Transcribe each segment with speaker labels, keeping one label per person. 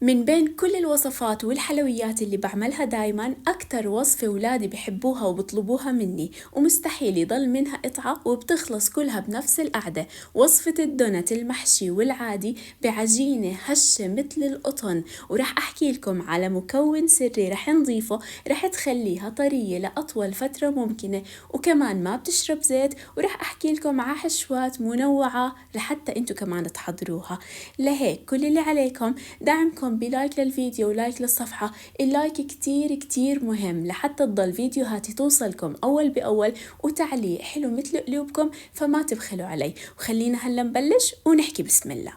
Speaker 1: من بين كل الوصفات والحلويات اللي بعملها دايما أكتر وصفة ولادي بحبوها وبطلبوها مني ومستحيل يضل منها قطعة وبتخلص كلها بنفس القعدة. وصفة الدونت المحشي والعادي بعجينة هشة مثل القطن، ورح أحكي لكم على مكون سري رح نضيفه رح تخليها طرية لأطول فترة ممكنة، وكمان ما بتشرب زيت، ورح أحكي لكم على حشوات منوعة لحتى انتو كمان تحضروها. لهيك كل اللي عليكم دعمكم بلايك للفيديو ولايك للصفحة. اللايك كتير كتير مهم لحتى تضل فيديوهاتي توصلكم أول بأول، وتعليق حلو مثل قلوبكم فما تبخلوا علي. وخلينا هلا نبلش ونحكي بسم الله.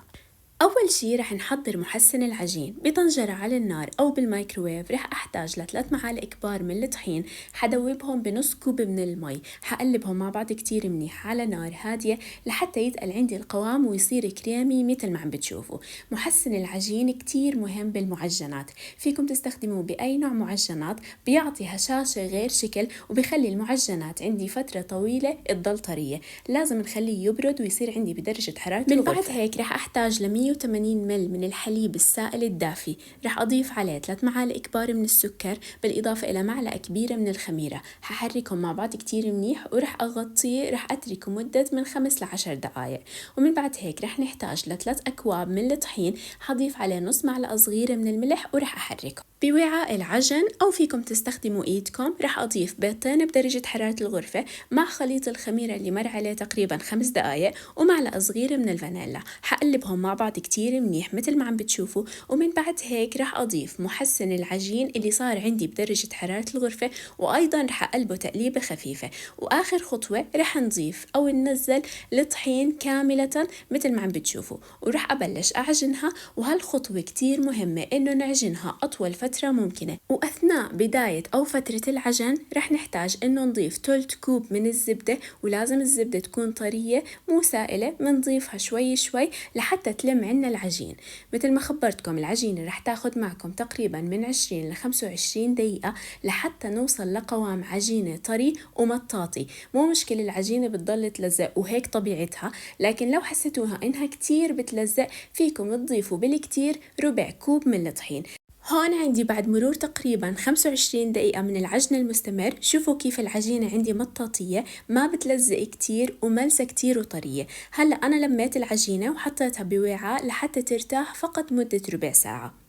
Speaker 1: أول شي رح نحضر محسن العجين بطنجرة على النار أو بالمايكروويف. رح أحتاج ل3 معالق كبار من الطحين، حدوبهم بنص كوب من المي، حقلبهم مع بعض كتير منيح على نار هادية لحتى يتقل عندي القوام ويصير كريمي مثل ما عم بتشوفوا. محسن العجين كتير مهم بالمعجنات، فيكم تستخدموه بأي نوع معجنات، بيعطي هشاشة غير شكل وبيخلي المعجنات عندي فترة طويلة تضل طرية. لازم نخليه يبرد ويصير عندي بدرجة حرارة من بعد هيك رح أحتاج 180 مل من الحليب السائل الدافي. رح أضيف عليه 3 معالق كبار من السكر بالإضافة إلى معلقة كبيرة من الخميرة. ححركهم مع بعض كتير منيح ورح أغطيه، رح أتركه مدة من 5 ل10 دقايق. ومن بعد هيك رح نحتاج ل3 أكواب من الطحين، حضيف عليه نص معلقة صغيرة من الملح ورح أحركه بوعاء العجن أو فيكم تستخدموا إيدكم. رح أضيف بيضتين بدرجة حرارة الغرفة مع خليط الخميرة اللي مر عليه تقريبا 5 دقايق ومعلقة صغيرة من الفانيلا. حقلبهم مع بعض كتير منيح مثل ما عم بتشوفوا. ومن بعد هيك رح أضيف محسن العجين اللي صار عندي بدرجة حرارة الغرفة، وأيضا رح أقلبه تقليبة خفيفة. وآخر خطوة رح نضيف أو ننزل الطحين كاملة مثل ما عم بتشوفوا، ورح أبلش أعجنها. وهالخطوة كتير مهمة إنه نعجنها أطول فترة ممكنة. وأثناء بداية أو فترة العجن رح نحتاج إنه نضيف 3 كوب من الزبدة، ولازم الزبدة تكون طرية مو سائلة. بنضيفها شوي شوي لحتى تلم عنا العجين. مثل ما خبرتكم العجينة رح تاخد معكم تقريبا من 20 ل 25 دقيقة لحتى نوصل لقوام عجينة طري ومطاطي. مو مشكلة العجينة بتضل تلزق وهيك طبيعتها، لكن لو حسيتوها إنها كتير بتلزق فيكم تضيفوا بالكتير ربع كوب من الطحين. هون عندي بعد مرور تقريبا 25 دقيقة من العجن المستمر، شوفوا كيف العجينة عندي مطاطية ما بتلزق كتير وملسة كتير وطرية. هلأ أنا لميت العجينة وحطيتها بوعاء لحتى ترتاح فقط مدة ربع ساعة.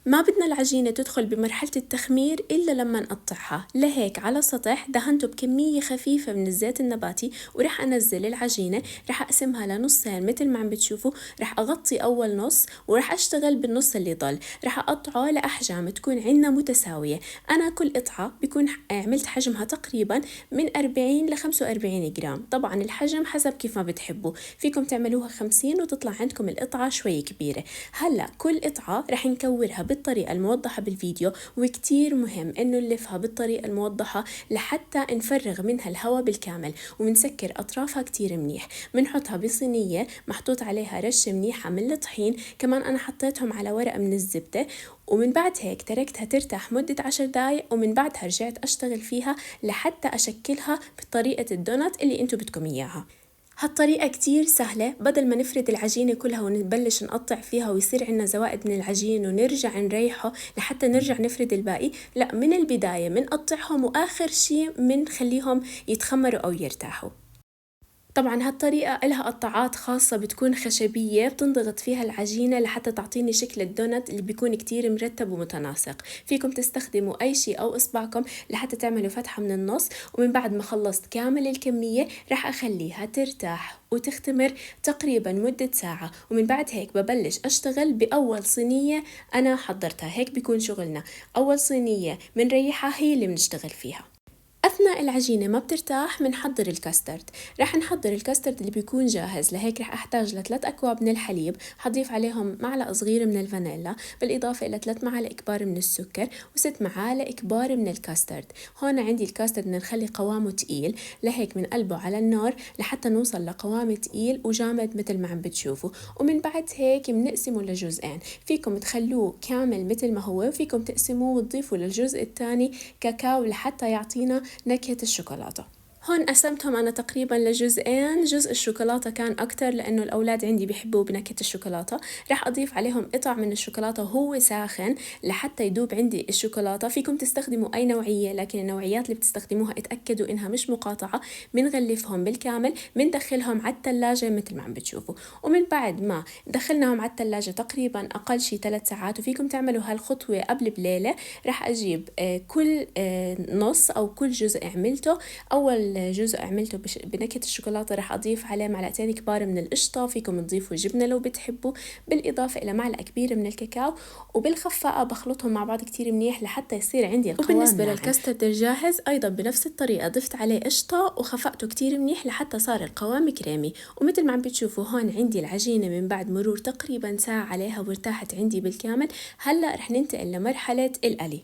Speaker 1: ما بدنا العجينة تدخل بمرحلة التخمير إلا لما نقطعها. لهيك على سطح دهنته بكمية خفيفة من الزيت النباتي، ورح أنزل العجينة. رح أقسمها لنصين مثل ما عم بتشوفوا. رح أغطي أول نص ورح أشتغل بالنص اللي ضل. رح أقطعه لأحجام تكون عنا متساوية. أنا كل قطعة بيكون عملت حجمها تقريبا من 40 ل 45 جرام، طبعا الحجم حسب كيف ما بتحبوا، فيكم تعملوها 50 وتطلع عندكم القطعة شوي كبيرة. هلأ كل قطعة رح نكورها بالطريقة الموضحة بالفيديو، وكتير مهم إنه نلفها بالطريقة الموضحة لحتى نفرغ منها الهواء بالكامل، ومنسكر أطرافها كتير منيح. منحطها بصينية محطوط عليها رشة منيحة من الطحين، كمان أنا حطيتهم على ورقة من الزبدة. ومن بعد هيك تركتها ترتاح مدة 10 دقايق، ومن بعدها رجعت أشتغل فيها لحتى أشكلها بطريقة الدونات اللي انتو بدكم إياها. هالطريقة كتير سهلة، بدل ما نفرد العجينة كلها ونبلش نقطع فيها ويصير عنا زوائد من العجين ونرجع نريحه لحتى نرجع نفرد الباقي. لا، من البداية منقطعهم وآخر شي منخليهم يتخمروا أو يرتاحوا. طبعا هالطريقة إلها قطعات خاصة بتكون خشبية بتنضغط فيها العجينة لحتى تعطيني شكل الدونت اللي بيكون كتير مرتب ومتناسق. فيكم تستخدموا أي شيء أو إصبعكم لحتى تعملوا فتحة من النص. ومن بعد ما خلصت كامل الكمية رح أخليها ترتاح وتختمر تقريبا مدة ساعة. ومن بعد هيك ببلش أشتغل بأول صينية أنا حضرتها. هيك بيكون شغلنا، أول صينية منريحها هي اللي بنشتغل فيها. أثناء العجينة ما بترتاح منحضر الكاسترد. رح نحضر الكاسترد اللي بيكون جاهز. لهيك رح أحتاج ل3 أكواب من الحليب، حضيف عليهم معلقة صغيرة من الفانيلا بالإضافة إلى 3 معالق كبار من السكر و6 معالق كبار من الكاسترد. هون عندي الكاسترد بدنا نخلي قوامه تقيل، لهيك منقلبه على النار لحتى نوصل لقوام تقيل وجامد مثل ما عم بتشوفوا. ومن بعد هيك بنقسمه لجزئين، فيكم تخلوه كامل مثل ما هو، وفيكم تقسموه وتضيفوا للجزء الثاني كاكاو لحتى يعطينا نكهة الشوكولاتة. هون قسمتهم أنا تقريبا لجزئين، جزء الشوكولاتة كان أكتر لأنه الأولاد عندي بيحبوا بنكهة الشوكولاتة. رح أضيف عليهم قطع من الشوكولاتة وهو ساخن لحتى يدوب عندي الشوكولاتة. فيكم تستخدموا أي نوعية، لكن النوعيات اللي بتستخدموها اتأكدوا إنها مش مقاطعة. بنغلفهم بالكامل، بندخلهم على التلاجة مثل ما عم بتشوفوا، ومن بعد ما دخلناهم على التلاجة تقريبا أقل شي 3 ساعات، وفيكم تعملوا هالخطوة قبل بليلة. رح أجيب كل نص أو كل جزء عملته. أول جزء عملته بنكهة الشوكولاتة رح أضيف عليه معلقتين كبار من القشطة، فيكم تضيفوا جبنة لو بتحبوا، بالإضافة إلى معلقة كبيرة من الكاكاو، وبالخفاقة بخلطهم مع بعض كتير منيح لحتى يصير عندي القوام. وبالنسبة للكاسترد الجاهز أيضا بنفس الطريقة ضفت عليه قشطة وخفقته كتير منيح لحتى صار القوام كريمي. ومثل ما عم بتشوفوا هون عندي العجينة من بعد مرور تقريبا ساعة عليها وارتاحت عندي بالكامل. هلأ رح ننتقل لمرحلة القلي.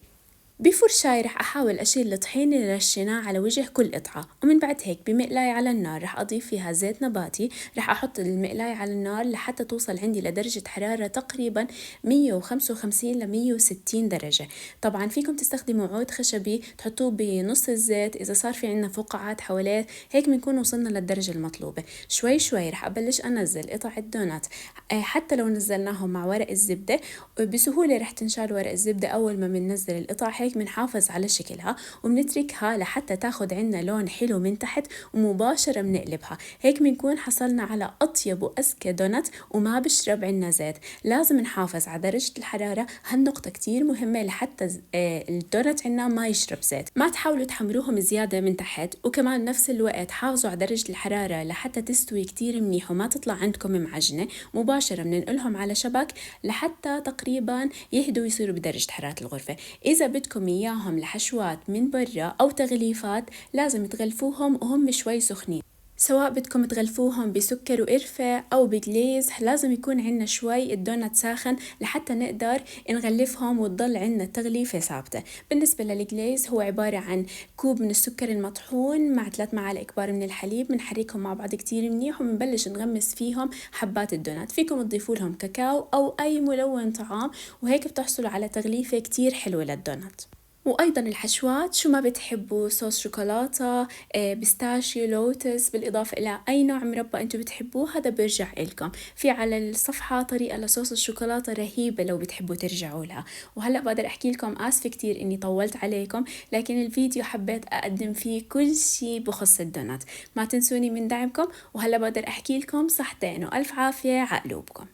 Speaker 1: بفرشاي رح أحاول أشيل الطحين اللي رشيناه على وجه كل قطعة، ومن بعد هيك بمقلاية على النار رح أضيف فيها زيت نباتي. رح أحط المقلاية على النار لحتى توصل عندي لدرجة حرارة تقريبا 155 ل 160 درجة. طبعا فيكم تستخدموا عود خشبي تحطوه بنص الزيت، إذا صار في عنا فقاعات حواليه هيك بنكون وصلنا للدرجة المطلوبة. شوي شوي رح أبلش أنزل قطع الدونات، حتى لو نزلناهم مع ورق الزبدة بسهولة رح تنشال ورق الزبدة أول ما بننزل القطع. هيك بنحافظ على شكلها وبنتركها لحتى تاخد عنا لون حلو من تحت، ومباشرة بنقلبها. هيك بنكون حصلنا على أطيب وأزكى دونت وما بشرب عنا زيت. لازم نحافظ على درجة الحرارة، هالنقطة كتير مهمة لحتى الدونت عنا ما يشرب زيت. ما تحاولوا تحمروهم زيادة من تحت، وكمان نفس الوقت حافظوا على درجة الحرارة لحتى تستوي كتير منيح وما تطلع عندكم معجنة. مباشرة بننقلهم على شبك لحتى تقريبا يهدوا ويصيروا بدرجة حرارة الغرفة. إذا بدكم إياهم لحشوات من برا أو تغليفات لازم تغلفوهم وهم شوي سخنين، سواء بدكم تغلفوهم بسكر وقرفة أو بجليز. لازم يكون عنا شوي الدونات ساخن لحتى نقدر نغلفهم وتضل عنا التغليفة ثابتة. بالنسبة للجليز هو عبارة عن كوب من السكر المطحون مع 3 معالق كبار من الحليب، بنحركهم مع بعض كتير منيح وبنبلش نغمس فيهم حبات الدونات. فيكم تضيفوا لهم كاكاو أو أي ملون طعام، وهيك بتحصلوا على تغليفة كتير حلوة للدونات. وأيضا الحشوات شو ما بتحبوا، صوص شوكولاتة، بيستاشيو، لوتس، بالإضافة إلى أي نوع مربى أنتوا بتحبوه هذا بيرجع إلكم. في على الصفحة طريقة لصوص الشوكولاتة رهيبة لو بتحبوا ترجعوا لها. وهلأ بقدر أحكي لكم، آسفة كتير إني طولت عليكم، لكن الفيديو حبيت أقدم فيه كل شي بخص الدونات. ما تنسوني من دعمكم، وهلأ بقدر أحكي لكم صحتين وألف عافية عقلوبكم.